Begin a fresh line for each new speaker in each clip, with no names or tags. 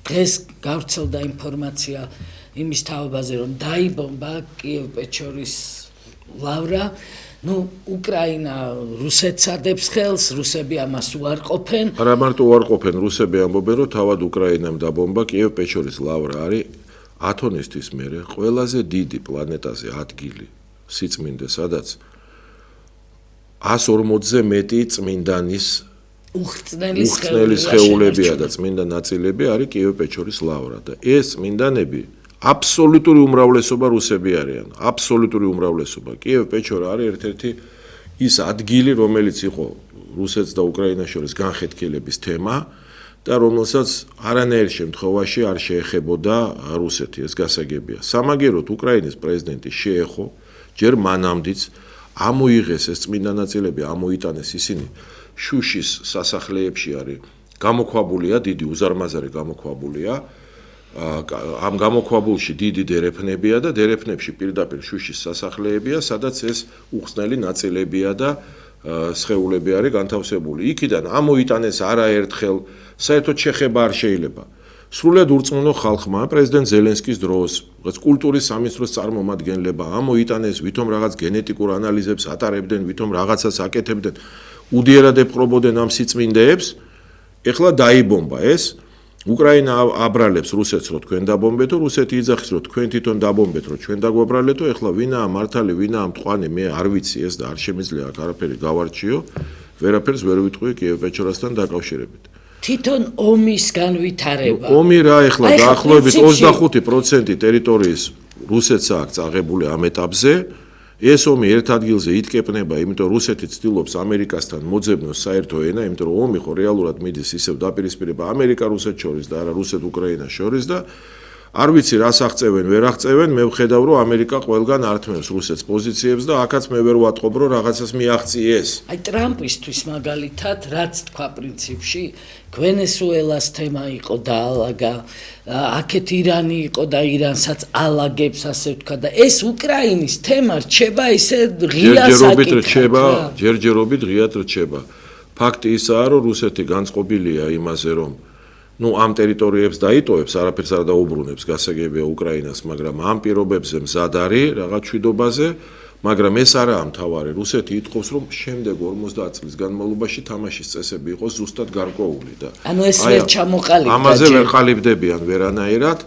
დღეს გავრცელდა ინფორმაცია იმის თაობაზე, რომ დაიბომბა კიევ-პეჩორის ლავრა. უკრაინა რუსეთს ადებს ხელს, რუსები ამას უარყოფენ.
არა მარტო უარყოფენ, რუსები ამბობენ, რომ თავად უკრაინამ დაბომბა კიევ-პეჩორის ლავრა არის ათონისთვის მერე ყველაზე დიდი პლანეტაზე ადგილი სიწმინდე, სადაც 140-ზე მეტი წმინდანის
უხრწნელი
სხეულებია და წმინდა ნაწილები არის კიევ-პეჩორის ლავრა და ეს წმინდანები აბსოლუტური უმრავლესობა რუსები არიან. აბსოლუტური უმრავლესობა. კიევ-პეჩორა არის ერთ-ერთი ის ადგილი, რომელიც იყო რუსეთს და უკრაინას შორის განხეთქილების თემა და რომელსაც არანაირ შემთხვევაში არ შეეხებოდა რუსეთი, ეს გასაგებია. სამაგეროდ უკრაინის პრეზიდენტი შეეხო, ჯერ მანამდეც ამოიღეს ეს წმინდა ნაწილები, ამოიტანეს ისინი შუშის სასახლეებში არის გამოქვაბულია, დიდი უზარმაზარი გამოქვაბულია. ამ გამოქვაბულში დიდი დერეფნებია და დერეფნებში პირდაპირ შუშის სასახლეებია, სადაც ეს უხსნელი ნაწილებია და სხეულები არის განთავსებული. იქიდან ამოიტანეს არაერთხელ, საერთოდ შეხება არ შეიძლება. სრულად ურწმუნო ხალხმა, პრეზიდენტ ზელენსკის დროს, კულტურის სამინისტროს წარმომადგენლებმა ამოიტანეს, ვითომ რაღაც გენეტიკურ ანალიზებს ატარებდნენ, ვითომ რაღაცას აკეთებდნენ, უდიერად ეპყრობოდნენ ამ სიწმინდეებს. ეხლა დაიბომბა ეს. უკრაინა აბრალებს რუსეთს, რომ თქვენ დაბომბეთო, რუსეთი იძახის, რომ თქვენ თვითონ დაბომბეთ, რომ ჩვენ დაგვაბრალეთო, ეხლა ვინაა მართალი, ვინაა მტყვანი, მე არ ვიცი ეს და არ შემიძლია აქ არაფერი გავარჩიო, ვერაფერს ვერ ვიტყვი კიევ-პეჩორასთან დაკავშირებით.
თვითონ ომის განვითარება.
ომი რა ეხლა დაახლოებით 25% ტერიტორიის რუსეთს აქვს წაღებული ამ ეტაპზე. ეს ომი ერთ ადგილზე იტკეპნება, იმიტომ რომ რუსეთი ცდილობს ამერიკასთან მოძებნოს საერთო ენა, იმიტომ რომ ომი ხო რეალურად მიდის ისევ დაპირისპირება ამერიკა-რუსეთს შორის და არა რუსეთ-უკრაინას შორის და არ ვიცი რას აღწევენ, ვერ აღწევენ, მე ვხედავ რომ ამერიკა ყველგან ართმევს რუსეთს პოზიციებს და აქაც მე ვერ ვატყობ რომ რაღაცას მიაღწიეს.
აი ტრამპისთვის მაგალითად რაც თქვა პრინციპში ვენესუელას თემა იყო და ალაგა, აქეთ ირანი იყო და ირანსაც ალაგებს ასე ვთქვა და ეს უკრაინის თემა რჩება ისე ღია საკითხად.
ჯერჯერობით ღიად რჩება. ფაქტი ისაა რომ რუსეთი განწყობილია იმაზე რომ ამ ტერიტორიებს დაიტოვებს, არაფერს არ დაუბრუნებს, გასაგებია უკრაინას, მაგრამ ამ პირობებზე მზად არის რაღაც მშვიდობაზე, მაგრამ ეს არაა მთავარი. რუსეთი ითხოვს, რომ შემდეგ 50 წლის განმავლობაში თამაშის წესები იყოს ზუსტად გარკვეული და
ეს ვერ ჩამოყალიბდა.
ამაზე ვერ ყალიბდებიან ვერანაირად.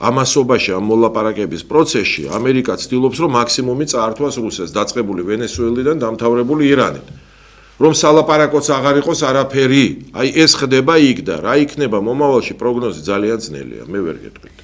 ამასობაში ამ მოლაპარაკების პროცესში ამერიკა ცდილობს, რომ მაქსიმუმი წაართვას რუსეთს, დაწყებული ვენესუელიდან დამთავრებული ირანით. რომ სალაპარაკოც აღარ იყოს არაფერი, აი ეს ხდება იქ და რა იქნება მომავალში პროგნოზი ძალიან ძნელია, მე ვერ გეტყვით.